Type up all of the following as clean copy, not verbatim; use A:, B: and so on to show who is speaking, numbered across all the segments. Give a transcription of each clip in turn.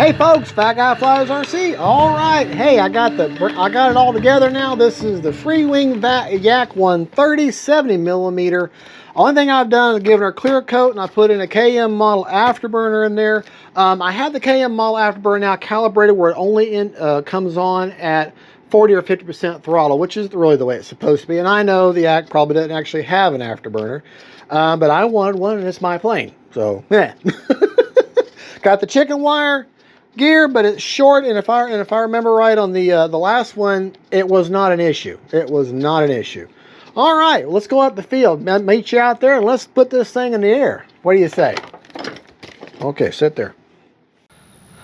A: Hey folks, Fat Guy Flies RC. All right, hey, I got it all together now. This is the FREEWING YAK 130 70mm. Only thing I've done is given her a clear coat, and I put in a KM model afterburner in there. I have the KM model afterburner now calibrated where it only comes on at 40 or 50% throttle, which is really the way it's supposed to be. And I know the YAK probably doesn't actually have an afterburner, but I wanted one, and it's my plane. So yeah. Got the chicken wire gear, but it's short, and if I remember right on the last one, it was not an issue. It was not an issue. All right, let's go out the field. Meet you out there, and let's put this thing in the air. What do you say? Okay, sit there.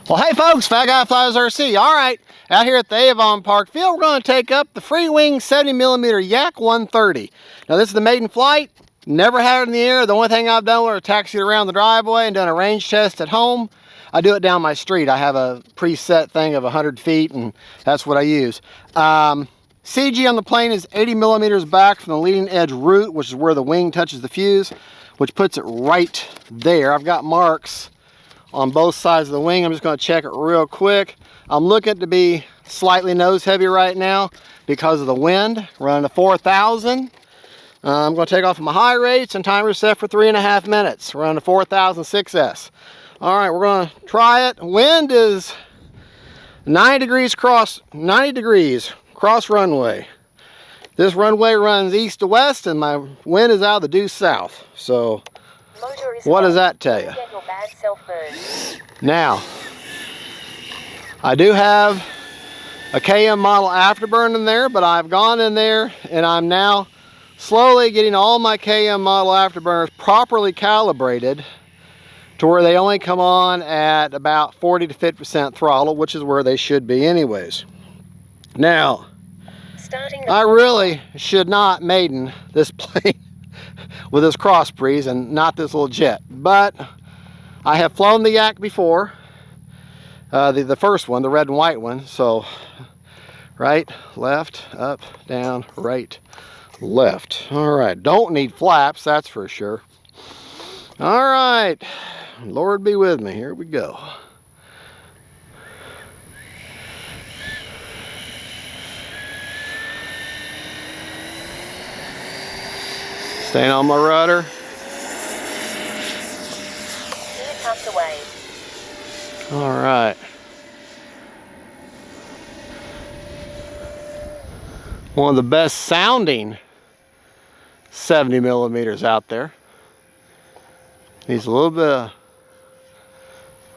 A: Well, hey folks, Fat Guy Flies RC. All right, out here at the Avon Park field, we're going to take up the FREEWING 70mm YAK 130. Now, this is the maiden flight. Never had it in the air. The only thing I've done was taxi it around the driveway and done a range test at home. I do it down my street. I have a preset thing of 100 feet, and that's what I use. CG on the plane is 80mm back from the leading edge root, which is where the wing touches the fuse, which puts it right there. I've got marks on both sides of the wing. I'm just going to check it real quick. I'm looking to be slightly nose heavy right now because of the wind, running to 4,000. I'm going to take off my high rates, and timer set for 3.5 minutes. We're on the 4,000 6S. All right, we're going to try it. Wind is 90 degrees cross runway. This runway runs east to west, and my wind is out of the due south. So what does that tell you? Now, I do have a KM model afterburner in there, but I've gone in there and I'm now slowly getting all my KM model afterburners properly calibrated to where they only come on at about 40 to 50% throttle, which is where they should be anyways. Now, I really should not maiden this plane with this cross breeze and not this little jet, but I have flown the YAK before, the first one, the red and white one. So right, left, up, down, right, left. All right, don't need flaps, that's for sure. All right, Lord be with me. Here we go. Staying on my rudder. All right. One of the best sounding 70mm out there. Needs a little bit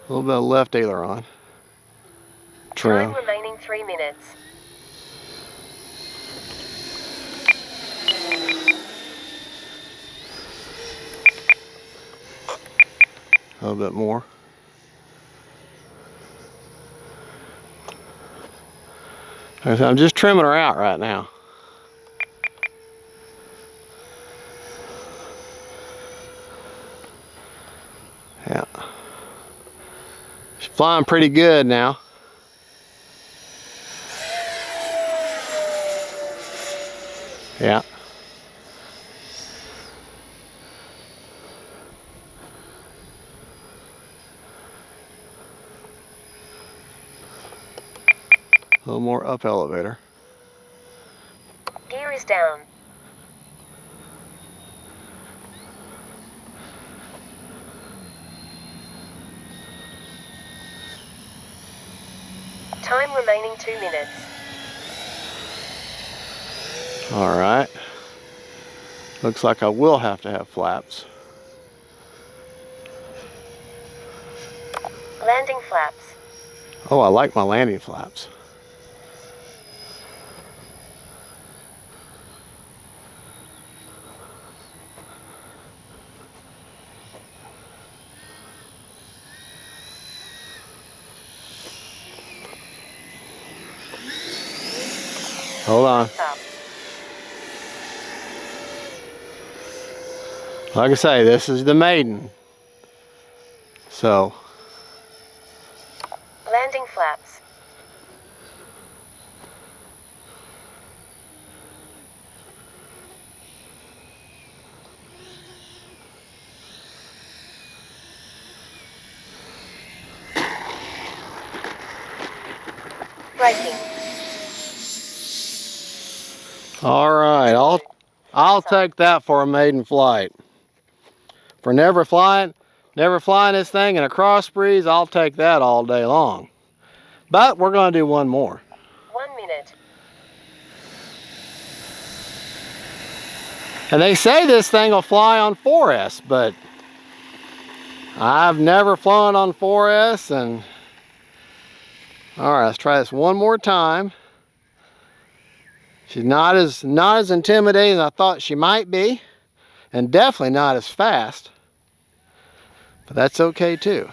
A: of left aileron trim.
B: Time remaining 3 minutes.
A: A little bit more. I'm just trimming her out right now. Yeah. She's flying pretty good now. Yeah. A little more up elevator.
B: Gear is down. Time remaining 2 minutes.
A: All right. Looks like I will have to have flaps.
B: Landing flaps.
A: Oh, I like my landing flaps. Hold on. Like I say, this is the maiden. So.
B: Landing flaps. Braking.
A: All right, I'll take that for a maiden flight. For never flying this thing in a cross breeze, I'll take that all day long. But we're going to do one more.
B: 1 minute.
A: And they say this thing will fly on 4S, but I've never flown on 4S. And all right, let's try this one more time. She's not as intimidating as I thought she might be, and definitely not as fast. But that's okay too.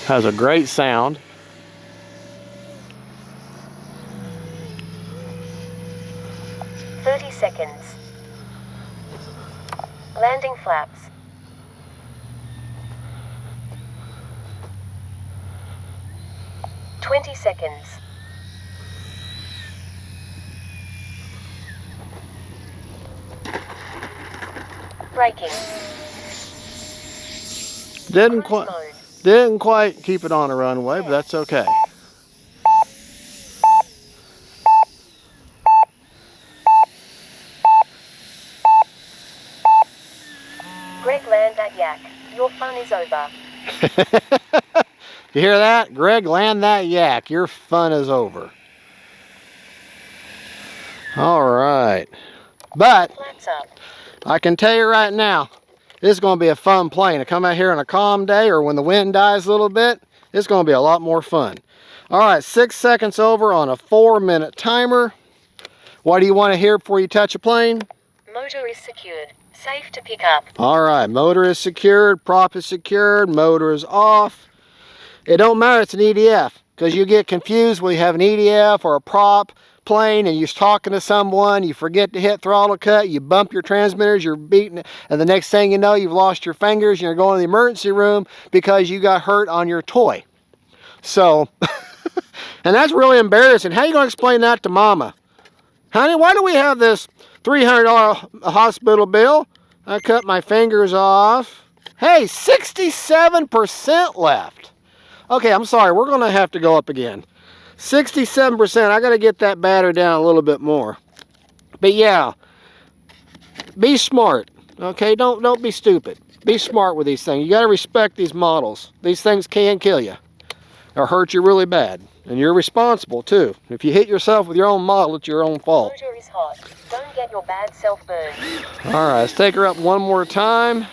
A: Has a great sound.
B: "30 seconds. Landing flaps. "20 seconds. Braking.
A: Didn't quite keep it on a runway, but that's okay.
B: Greg, land that yak. Your fun is over."
A: You hear that? Greg, land that yak. Your fun is over. All right. But
B: Flaps up.
A: I can tell you right now, this is going to be a fun plane. To come out here on a calm day or when the wind dies a little bit, it's going to be a lot more fun. All right, 6 seconds over on a 4-minute timer. What do you want to hear before you touch a plane?
B: Motor is secured. Safe to pick up.
A: All right, motor is secured, prop is secured, motor is off. It don't matter, it's an EDF, because you get confused when you have an EDF or a prop plane and you're talking to someone, you forget to hit throttle cut, you bump your transmitters, you're beating, and the next thing you know, you've lost your fingers and you're going to the emergency room because you got hurt on your toy. So, and that's really embarrassing. How are you going to explain that to mama? Honey, why do we have this $300 hospital bill? I cut my fingers off. Hey, 67% left. Okay, I'm sorry, we're going to have to go up again. 67%, I got to get that batter down a little bit more. But yeah, be smart, okay? Don't be stupid. Be smart with these things. You got to respect these models. These things can kill you or hurt you really bad. And you're responsible too. If you hit yourself with your own model, it's your own fault.
B: Motor is hot. Don't get your bad self burned.
A: All right, let's take her up one more time.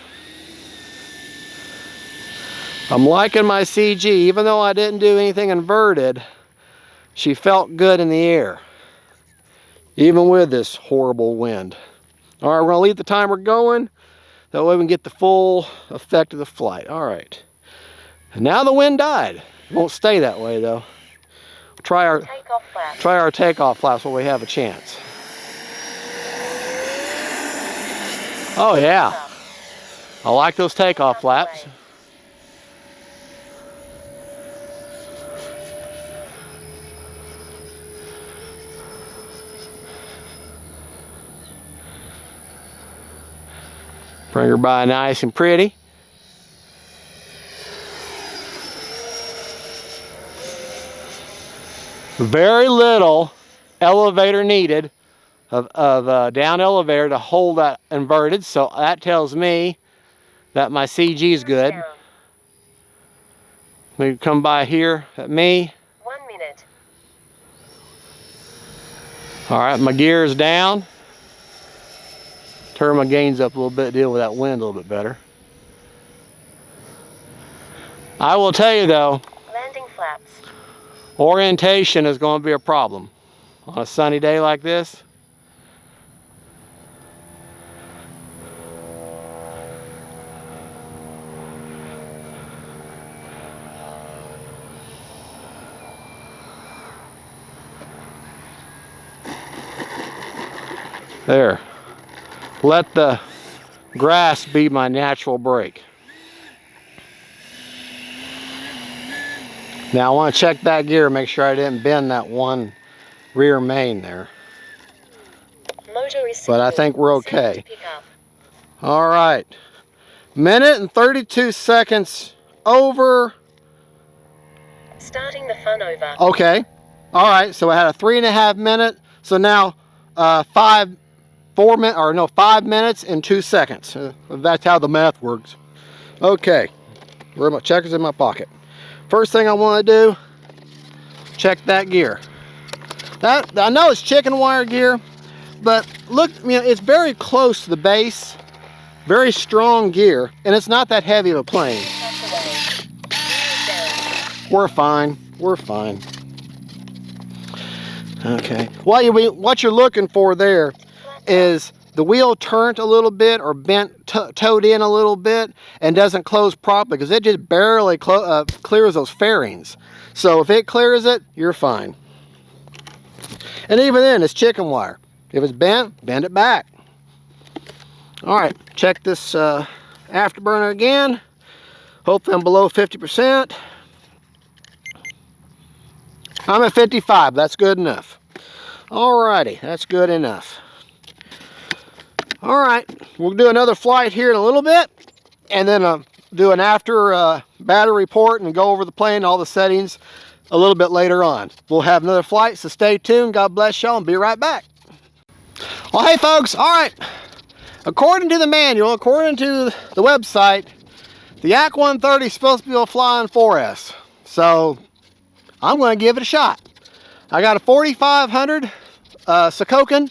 A: I'm liking my CG, even though I didn't do anything inverted. She felt good in the air, even with this horrible wind. All right, we're gonna leave the timer going. That way we can get the full effect of the flight. All right. And now the wind died. It won't stay that way though. Try our takeoff flaps when we have a chance. Oh yeah. I like those takeoff flaps. Bring her by nice and pretty. Very little elevator needed of down elevator to hold that inverted, so that tells me that my CG is good. We come by here at me.
B: 1 minute.
A: All right, my gear is down. Turn my gains up a little bit, deal with that wind a little bit better. I will tell you though,
B: Landing flaps.
A: orientation is going to be a problem on a sunny day like this. There. Let the grass be my natural brake. Now I want to check that gear, make sure I didn't bend that one rear main there.
B: Motor is
A: But I
B: secured.
A: think we're
B: Safe
A: okay.
B: to pick up.
A: All right. Minute and 32 seconds over.
B: Starting the fun over.
A: Okay. All right. So I had a 3.5 minute. So now 5 minutes and 2 seconds. That's how the math works. Okay. Where are my checkers? In my pocket. First thing I want to do, check that gear. That I know it's chicken wire gear, but look, it's very close to the base. Very strong gear, and it's not that heavy of a plane. We're fine. We're fine. Okay. What you're looking for there is the wheel turned a little bit or bent, towed in a little bit, and doesn't close properly because it just barely clears those fairings. So if it clears it, you're fine. And even then, it's chicken wire. If it's bent, bend it back. All right, check this afterburner again. Hopefully I'm below 50%. I'm at 55, that's good enough. All righty, that's good enough. All right, we'll do another flight here in a little bit, and then do an after battery report and go over the plane, all the settings a little bit later on. We'll have another flight, so stay tuned. God bless y'all, and be right back. Well, hey folks, all right. According to the manual, according to the website, the Yak 130 is supposed to be a flying 4S. So I'm going to give it a shot. I got a 4500 Sokokin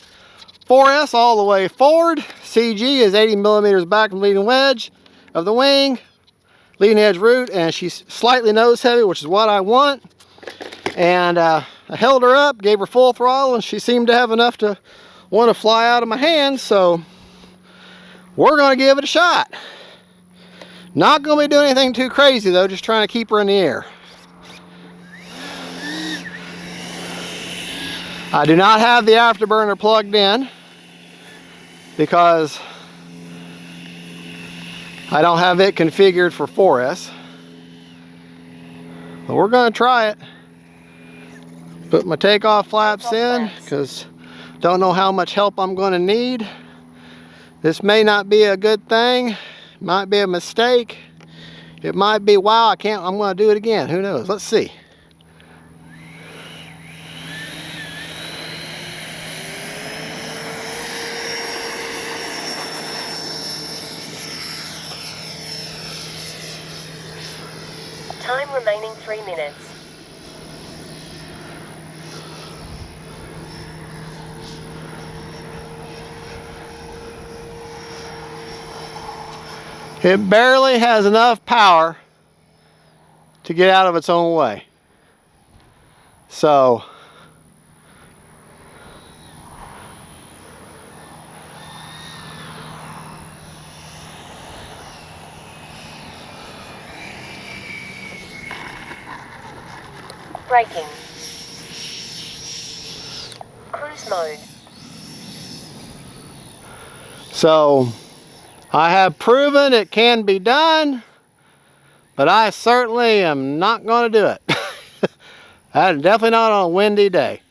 A: 4S all the way forward. CG is 80 millimeters back from leading wedge of the wing, leading edge root, and she's slightly nose heavy, which is what I want. And I held her up, gave her full throttle, and she seemed to have enough to want to fly out of my hands. So we're going to give it a shot. Not going to be doing anything too crazy though, just trying to keep her in the air. I do not have the afterburner plugged in because I don't have it configured for 4S. But we're going to try it. Put my takeoff flaps in because don't know how much help I'm going to need. This may not be a good thing. It might be a mistake. It might be, wow, I'm going to do it again. Who knows? Let's see.
B: Time remaining 3 minutes.
A: It barely has enough power to get out of its own way. So
B: Braking. Cruise mode.
A: So I have proven it can be done, but I certainly am not going to do it. Definitely not on a windy day.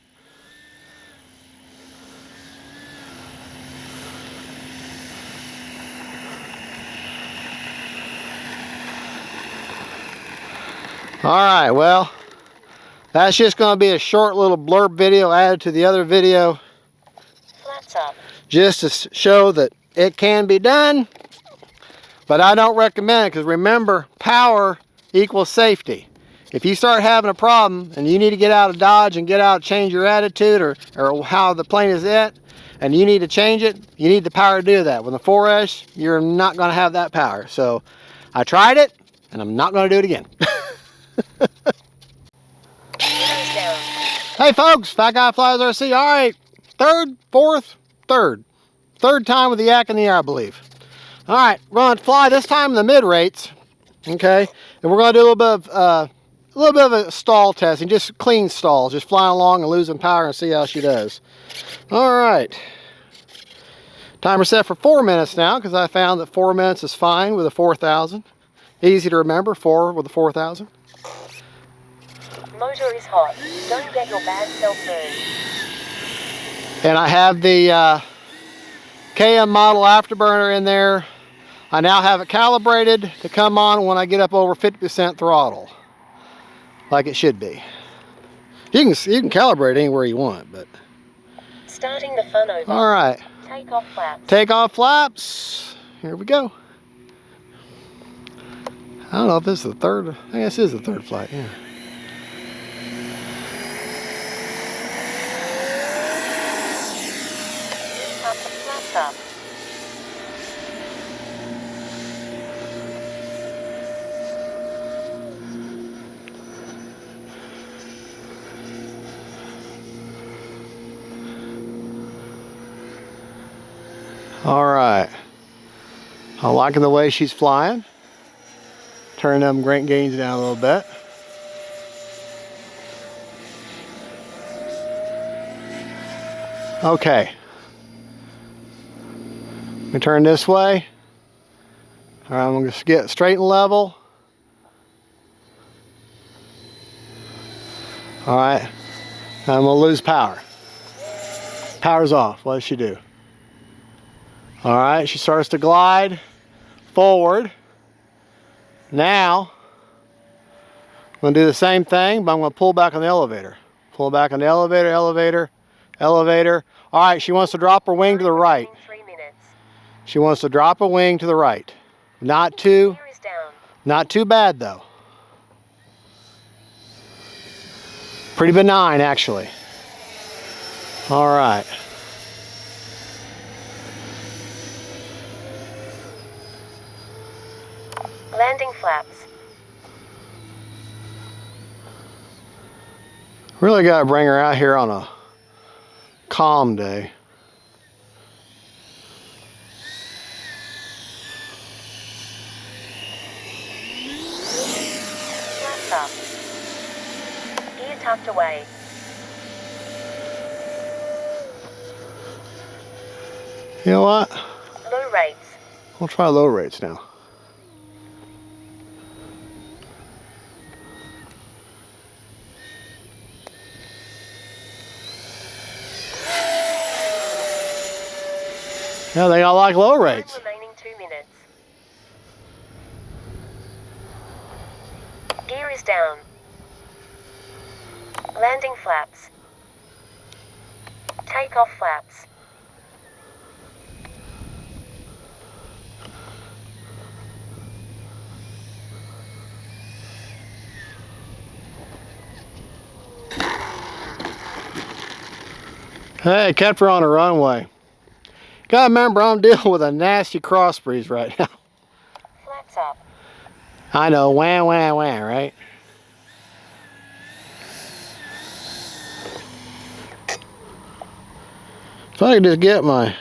A: All right, well, that's just going to be a short little blurb video added to the other video.
B: Flaps up.
A: Just to show that it can be done, but I don't recommend it because remember, power equals safety. If you start having a problem and you need to get out of Dodge and change your attitude or how the plane is at, and you need to change it, you need the power to do that. With a 4S, you're not going to have that power. So I tried it, and I'm not going to do it again. Hey folks, Fat Guy Flies RC. All right, third time with the Yak in the air, I believe. All right, we're going to fly this time in the mid rates, okay? And we're going to do a little bit of a stall testing, just clean stalls, just flying along and losing power and see how she does. All right, timer set for 4 minutes now because I found that 4 minutes is fine with a 4000. Easy to remember, 4 with a 4000.
B: Motor is hot. Don't get your bad self burned.
A: And I have the KM model afterburner in there. I now have it calibrated to come on when I get up over 50% throttle, like it should be. You can calibrate anywhere you want, but.
B: Starting the fun over.
A: All right.
B: Take off flaps.
A: Take off flaps. Here we go. I don't know if this is the third. I think this is the third flight. Yeah.
B: Top the flaps up.
A: All right. I'm liking the way she's flying. Turn them great gains down a little bit. Okay. We turn this way. All right, I'm gonna just get straight and level. All right. I'm gonna lose power. Power's off. What does she do? All right, she starts to glide forward. Now, I'm gonna do the same thing, but I'm gonna pull back on the elevator. Pull back on the elevator, elevator, elevator. All right, she wants to drop her wing to the right.
B: 3 minutes.
A: She wants to drop a wing to the right. Not too bad though. Pretty benign, actually. All right.
B: Landing flaps.
A: Really got to bring her out here on a calm day.
B: Flaps up. Gear tucked away.
A: You know what?
B: Low rates.
A: We'll try low rates now. Yeah, they all like low rates.
B: Time remaining 2 minutes. Gear is down. Landing flaps. Take off flaps.
A: Hey, kept her on the runway. Gotta remember, I'm dealing with a nasty cross breeze right now.
B: Flaps up.
A: I know, wah, wah, wah, right? If I could just get my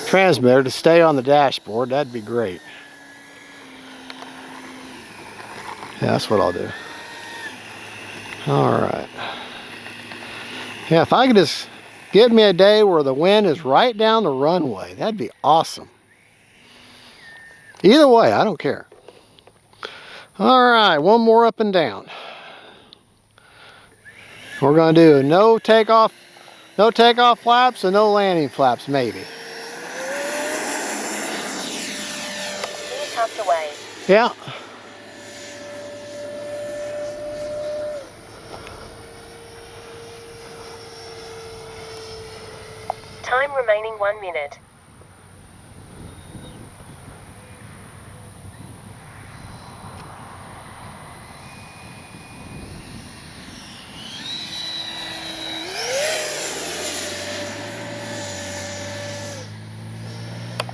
A: transmitter to stay on the dashboard, that'd be great. Yeah, that's what I'll do. All right. Yeah, if I could just get me a day where the wind is right down the runway, that'd be awesome. Either way, I don't care. All right, one more up and down. We're gonna do no takeoff flaps and no landing flaps, maybe.
B: Gear tucked away.
A: Yeah.
B: Time remaining 1 minute.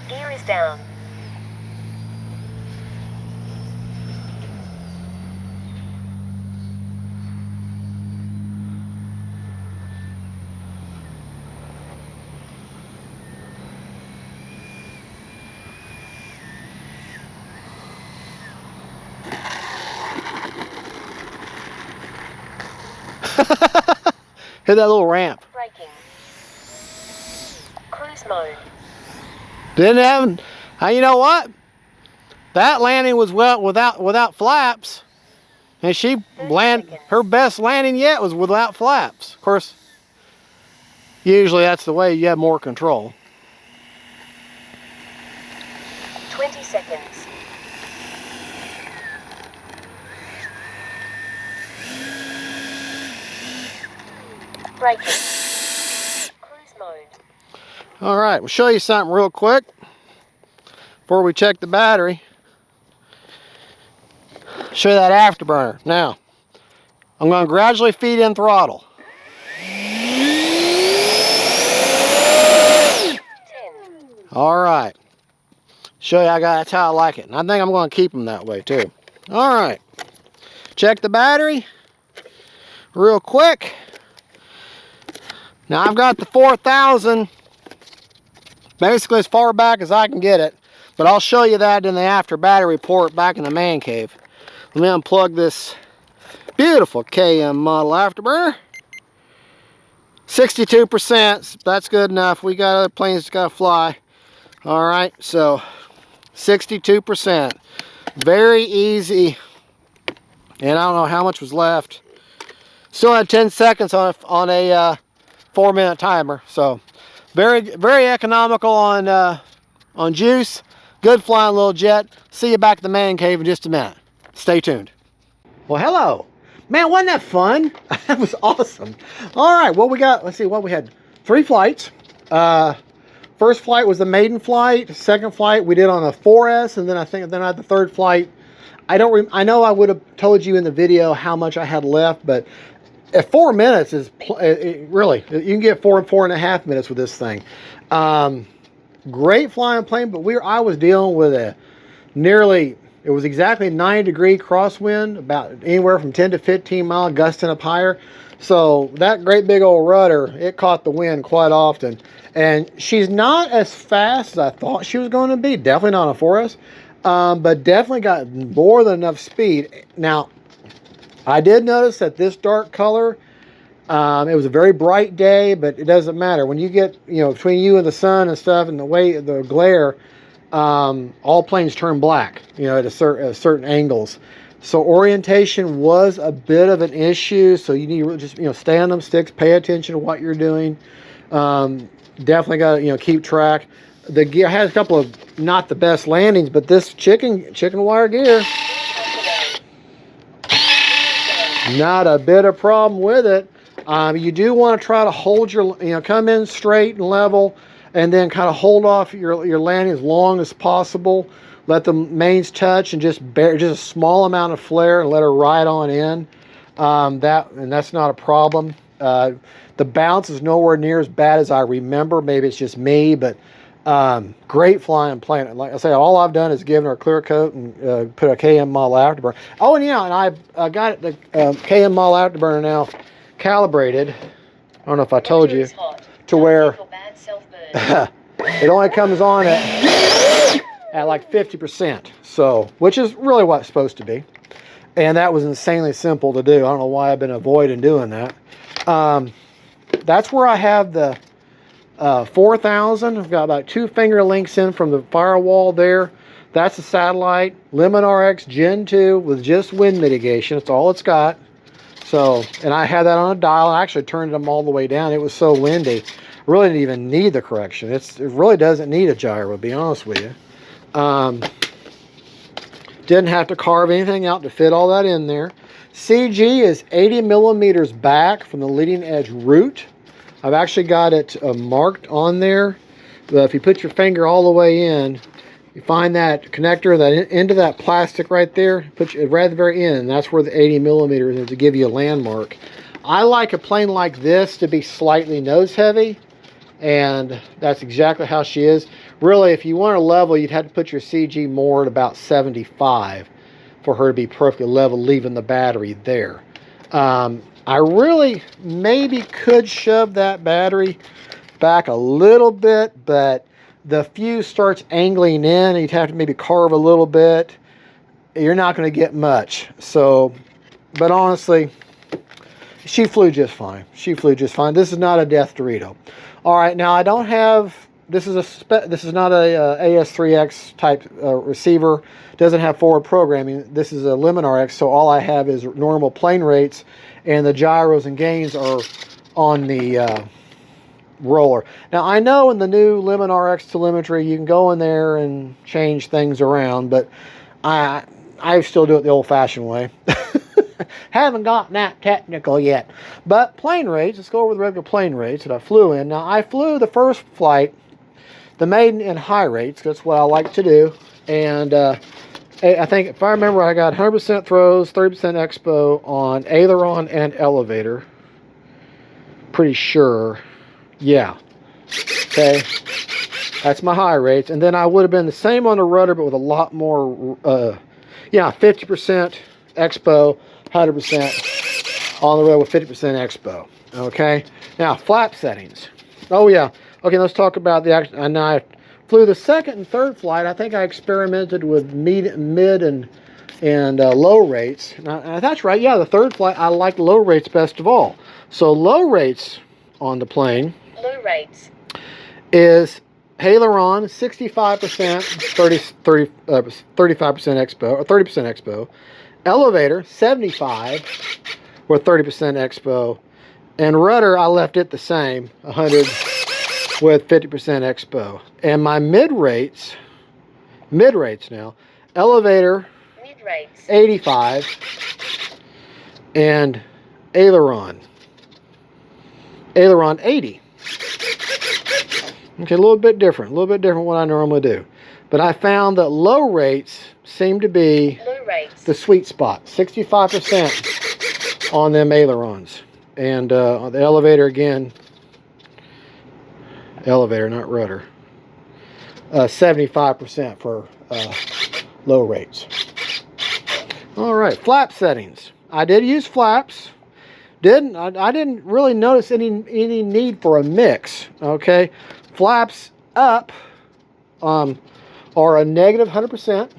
B: Gear is down.
A: Hit that little ramp.
B: Braking. Cruise mode.
A: Didn't have, you know what? That landing was without flaps, and she her best landing yet was without flaps. Of course, usually that's the way you have more control.
B: seconds. Braking. Cruise mode.
A: All right, we'll show you something real quick before we check the battery. Show you that afterburner. Now, I'm going to gradually feed in throttle.
B: 10.
A: All right. Show you that's how I like it. And I think I'm going to keep them that way too. All right. Check the battery real quick. Now I've got the 4000 basically as far back as I can get it. But I'll show you that in the after battery report back in the man cave. Let me unplug this beautiful KM model afterburner. 62%, that's good enough. We got other planes that's got to fly. All right, so 62%. Very easy. And I don't know how much was left. Still had 10 seconds on a 4-minute timer. So very, very economical on juice. Good flying little jet. See you back at the man cave in just a minute. Stay tuned. Well, hello. Man, wasn't that fun? That was awesome. All right, what we got? Let's see what we had. 3 flights. First flight was the maiden flight. Second flight we did on a 4S, and then I had the third flight. I know I would have told you in the video how much I had left, but at 4 minutes is really, you can get 4.5 minutes with this thing. Great flying plane, but I was dealing with it was exactly 90-degree crosswind, about anywhere from 10 to 15 mile gusting up higher. So that great big old rudder, it caught the wind quite often. And she's not as fast as I thought she was going to be. Definitely not on a 4S, but definitely got more than enough speed. Now, I did notice that this dark color, it was a very bright day, but it doesn't matter. When you get, between you and the sun and stuff and the glare, all planes turn black, at certain angles. So orientation was a bit of an issue. So you need to just, stay on them sticks, pay attention to what you're doing. Definitely got to, keep track. The gear has a couple of not the best landings, but this chicken wire gear, not a bit of problem with it. You do want to try to hold your, come in straight and level, and then kind of hold off your landing as long as possible. Let the mains touch and just a small amount of flare and let her ride on in. That's not a problem. The bounce is nowhere near as bad as I remember. Maybe it's just me, but great flying plane. Like I say, all I've done is given her a clear coat and put a KM model afterburner. Oh, and yeah, and I got the KM model afterburner now calibrated. I don't know if I told you, to where it only comes on at like 50%. So, which is really what it's supposed to be. And that was insanely simple to do. I don't know why I've been avoiding doing that. That's where I have the 4000. I've got about 2 finger links in from the firewall there. That's a satellite Lemon RX Gen 2 with just wind mitigation. That's all it's got. So, and I had that on a dial. I actually turned them all the way down. It was so windy. I really didn't even need the correction. It really doesn't need a gyro, to be honest with you. Didn't have to carve anything out to fit all that in there. CG is 80 millimeters back from the leading edge root. I've actually got it marked on there. But if you put your finger all the way in, you find that connector, that into that plastic right there, put it right at the very end. That's where the 80 millimeters is, to give you a landmark. I like a plane like this to be slightly nose heavy, and that's exactly how she is. Really, if you want to level, you'd have to put your CG more at about 75 for her to be perfectly level, leaving the battery there. I really maybe could shove that battery back a little bit, but the fuse starts angling in, and you'd have to maybe carve a little bit. You're not going to get much. So, but honestly, she flew just fine. She flew just fine. This is not a Death Dorito. All right, now I don't have. This is not a AS3X type receiver. Doesn't have forward programming. This is a Lemon RX, so all I have is normal plane rates, and the gyros and gains are on the roller. Now I know in the new Lemon RX telemetry you can go in there and change things around, but I still do it the old-fashioned way. Haven't gotten that technical yet. But plane rates, let's go over the regular plane rates that I flew in. Now I flew the first flight, the Maiden, in high rates. That's what I like to do. And I think, if I remember, I got 100% throws, 30% expo on aileron and elevator. Pretty sure. Yeah. Okay. That's my high rates. And then I would have been the same on the rudder, but with a lot more, 50% expo, 100% on the rudder with 50% expo. Okay. Now, flap settings. Oh, yeah. Okay, let's talk about the action. And I flew the second and third flight. I think I experimented with mid and low rates. Now, that's right. Yeah, the third flight, I like low rates best of all. So low rates on the plane.
B: Low rates.
A: Is aileron 65%, 35% expo, or 30% expo. Elevator 75 with 30% expo. And rudder, I left it the same, 100 with 50% expo. And my mid rates now, elevator
B: Mid rates.
A: 85 and aileron 80. Okay, a little bit different what I normally do. But I found that low rates seem to be the sweet spot, 65% on them ailerons. And on the elevator again, elevator, not rudder, 75% for low rates. All right, flap settings. I did use flaps. I didn't really notice any need for a mix. Okay, flaps up are a negative 100%.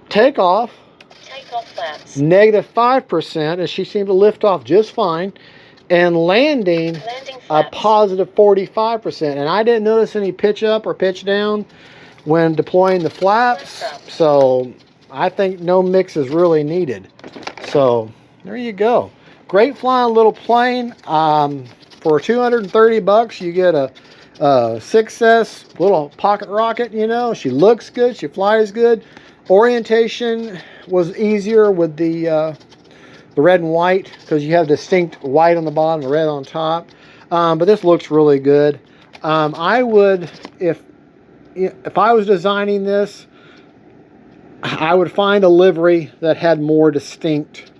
A: Takeoff
B: Flaps.
A: negative 5%, and she seemed to lift off just fine. And landing a positive 45%. And I didn't notice any pitch up or pitch down when deploying the flaps. So I think no mix is really needed. So there you go. Great flying little plane. For 230 bucks, you get a 6S little pocket rocket, you know. She looks good. She flies good. Orientation was easier with the red and white, because you have distinct white on the bottom and red on top. But this looks really good. I would, if I was designing this, I would find a livery that had more distinct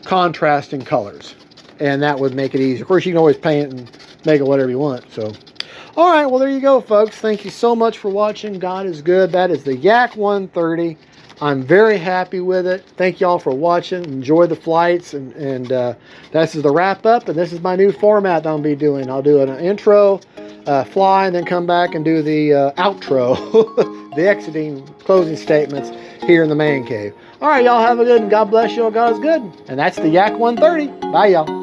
A: contrasting colors, and that would make it easy. Of course, you can always paint it and make it whatever you want. So, all right, well, there you go, folks. Thank you so much for watching. God is good. That is the Yak 130. I'm very happy with it. Thank you all for watching. Enjoy the flights, and this is the wrap up, and this is my new format that I'll be doing. I'll do an intro, fly, and then come back and do the outro, the exiting closing statements here in the man cave. All right, y'all have a good, and God bless you all. God is good. And that's the Yak 130. Bye, y'all.